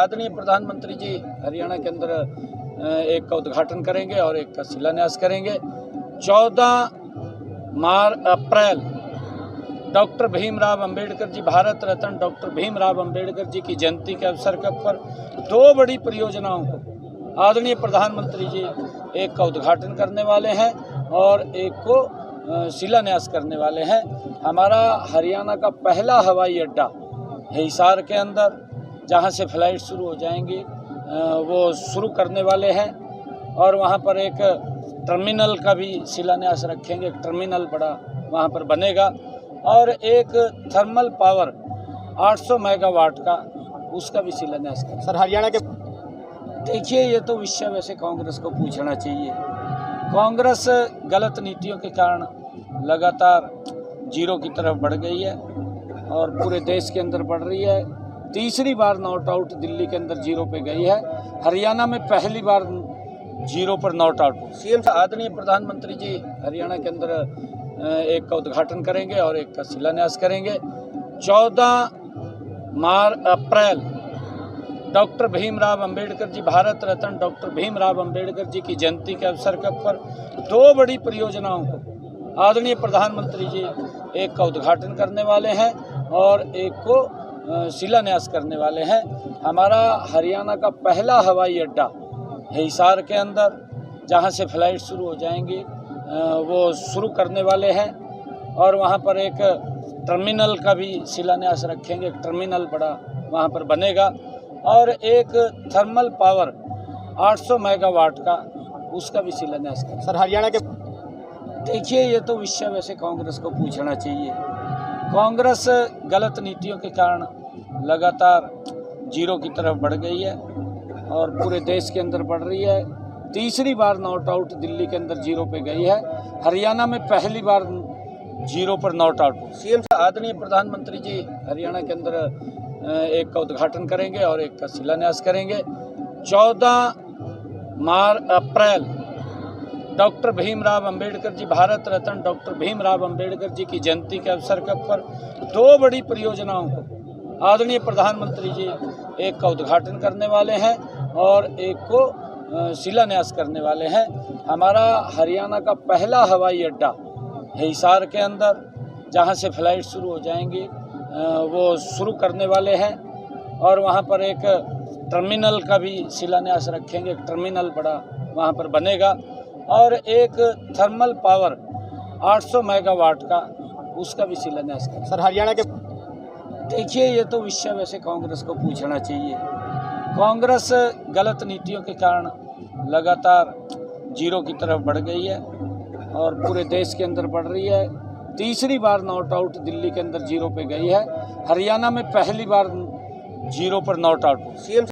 आदरणीय प्रधानमंत्री जी हरियाणा के अंदर एक का उद्घाटन करेंगे और एक का शिलान्यास करेंगे। 14 अप्रैल डॉक्टर भीमराव अंबेडकर जी, भारत रत्न डॉक्टर भीमराव अंबेडकर जी की जयंती के अवसर पर दो बड़ी परियोजनाओं को आदरणीय प्रधानमंत्री जी एक का उद्घाटन करने वाले हैं और एक को शिलान्यास करने वाले हैं। हमारा हरियाणा का पहला हवाई अड्डा है हिसार के अंदर, जहां से फ्लाइट शुरू हो जाएंगी, वो शुरू करने वाले हैं और वहां पर एक टर्मिनल का भी शिलान्यास रखेंगे। एक टर्मिनल बड़ा वहां पर बनेगा और एक थर्मल पावर 800 मेगावाट का, उसका भी शिलान्यास करेंगे। सर हरियाणा के देखिए, ये तो विषय वैसे कांग्रेस को पूछना चाहिए। कांग्रेस गलत नीतियों के कारण लगातार जीरो की तरफ बढ़ गई है और पूरे देश के अंदर बढ़ रही है। तीसरी बार नॉट आउट दिल्ली के अंदर जीरो पे गई है। हरियाणा में पहली बार जीरो पर नॉट आउट। सीएम आदरणीय प्रधानमंत्री जी हरियाणा के अंदर एक का उद्घाटन करेंगे और एक का शिलान्यास करेंगे। 14 अप्रैल डॉक्टर भीमराव अंबेडकर जी, भारत रत्न डॉक्टर भीमराव अंबेडकर जी की जयंती के अवसर पर दो बड़ी परियोजनाओं को आदरणीय प्रधानमंत्री जी एक का उद्घाटन करने वाले हैं और एक को शिलान्यास करने वाले हैं। हमारा हरियाणा का पहला हवाई अड्डा है हिसार के अंदर, जहां से फ्लाइट शुरू हो जाएंगी, वो शुरू करने वाले हैं और वहां पर एक टर्मिनल का भी शिलान्यास रखेंगे। एक टर्मिनल बड़ा वहां पर बनेगा और एक थर्मल पावर 800 मेगावाट का, उसका भी शिलान्यास करेंगे। सर हरियाणा के देखिए, ये तो विषय वैसे कांग्रेस को पूछना चाहिए। कांग्रेस गलत नीतियों के कारण लगातार जीरो की तरफ बढ़ गई है और पूरे देश के अंदर बढ़ रही है। तीसरी बार नॉट आउट दिल्ली के अंदर जीरो पे गई है। हरियाणा में पहली बार जीरो पर नॉट आउट। सीएम आदरणीय प्रधानमंत्री जी हरियाणा के अंदर एक का उद्घाटन करेंगे और एक का शिलान्यास करेंगे। 14 अप्रैल डॉक्टर भीमराव अंबेडकर जी, भारत रत्न डॉक्टर भीमराव अंबेडकर जी की जयंती के अवसर पर दो बड़ी परियोजनाओं को आदरणीय प्रधानमंत्री जी एक का उद्घाटन करने वाले हैं और एक को शिलान्यास करने वाले हैं। हमारा हरियाणा का पहला हवाई अड्डा है हिसार के अंदर, जहां से फ्लाइट शुरू हो जाएंगी, वो शुरू करने वाले हैं और वहां पर एक टर्मिनल का भी शिलान्यास रखेंगे। एक टर्मिनल बड़ा वहां पर बनेगा और एक थर्मल पावर 800 मेगावाट का, उसका भी शिलान्यास करेंगे। सर हरियाणा के देखिए, ये तो विषय वैसे कांग्रेस को पूछना चाहिए। कांग्रेस गलत नीतियों के कारण लगातार जीरो की तरफ बढ़ गई है और पूरे देश के अंदर बढ़ रही है। तीसरी बार नॉट आउट दिल्ली के अंदर जीरो पे गई है। हरियाणा में पहली बार जीरो पर नॉट आउट। सीएम